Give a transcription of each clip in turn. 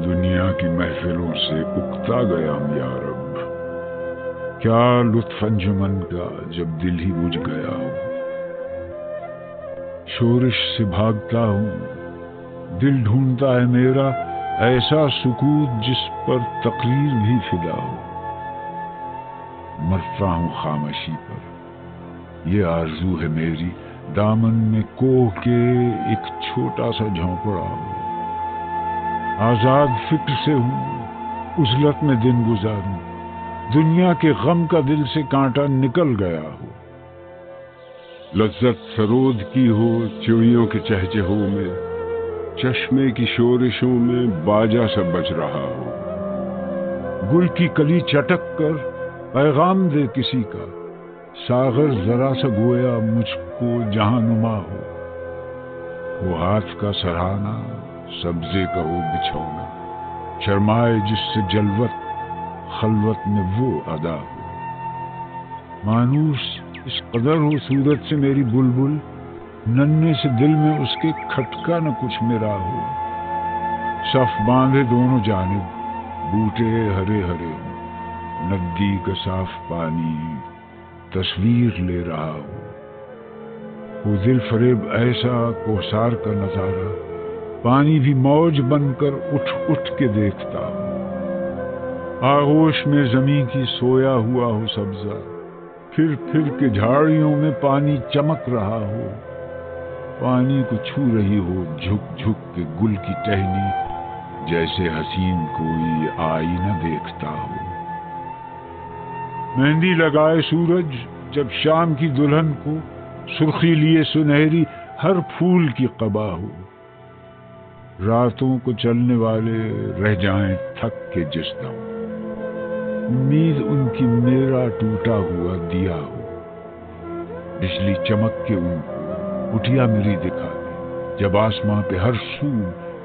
دنیا کی محفلوں سے اکتا گیا ہوں یا رب، کیا لطف انجمن کا جب دل ہی بجھ گیا ہو۔ شورش سے بھاگتا ہوں، دل ڈھونڈتا ہے میرا ایسا سکوت جس پر تقریر بھی فدا ہو۔ مرتا ہوں خاموشی پر، یہ آرزو ہے میری دامن میں کوہ کے ایک چھوٹا سا جھونپڑا ہو۔ آزاد فکر سے ہوں، عزلت میں دن گزاروں، دنیا کے غم کا دل سے کانٹا نکل گیا ہو۔ لذت سرود کی ہو چڑیوں کے چہچہوں میں، چشمے کی شورشوں میں باجا سا بج رہا ہو۔ گل کی کلی چٹک کر پیغام دے کسی کا، ساغر ذرا سا گویا مجھ کو جہاں نما ہو۔ وہ ہاتھ کا سرہانا، سبزے کا وہ بچھونا، شرمائے جس سے جلوت خلوت میں وہ ادا ہو۔ مانوس اس قدر ہو صورت سے میری بلبل، ننھے سے دل میں اس کے کھٹکا نہ کچھ میرا ہو۔ صف باندھے دونوں جانب، بوٹے ہرے ہرے ہوں، ندی کا صاف پانی تصویر لے رہا ہو۔ وہ دل فریب ایسا کوثار کا نظارہ، پانی بھی موج بن کر اٹھ اٹھ کے دیکھتا ہو۔ آغوش میں زمین کی سویا ہوا ہو سبزہ، پھر پھر کے جھاڑیوں میں پانی چمک رہا ہو۔ پانی کو چھو رہی ہو جھک جھک کے گل کی ٹہنی، جیسے حسین کوئی آئینہ دیکھتا ہو۔ مہندی لگائے سورج جب شام کی دلہن کو، سرخی لیے سنہری ہر پھول کی قبا ہو۔ راتوں کو چلنے والے رہ جائیں تھک کے جس دم، امید ان کی میرا ٹوٹا ہوا دیا ہو۔ بجلی چمک کے ان کو کٹیا میری دکھا دے، جب آسماں پہ ہر سو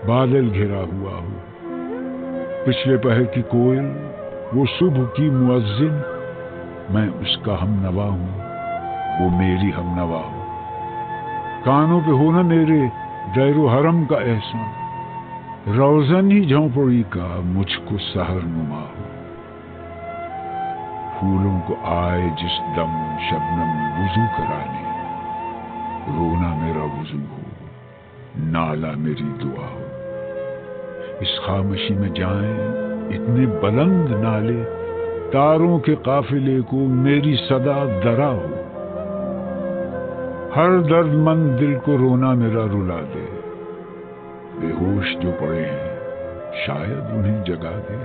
بادل گھرا ہوا ہو۔ پچھلے پہر کی کوئل، وہ صبح کی مؤذن، میں اس کا ہم نوا ہوں، وہ میری ہم نوا ہو۔ کانوں پہ ہو نا میرے دیر و حرم کا احسان، روزن ہی جھونپڑی کا مجھ کو سحر نما ہو۔ پھولوں کو آئے جس دم شبنم وضو کرانے، رونا میرا وضو ہو، نالا میری دعا ہو۔ اس خاموشی میں جائیں اتنے بلند نالے، تاروں کے قافلے کو میری صدا درا ہو۔ ہر درد مند دل کو رونا میرا رلا دے، بے ہوش جو پڑے ہیں شاید انہیں جگا دے۔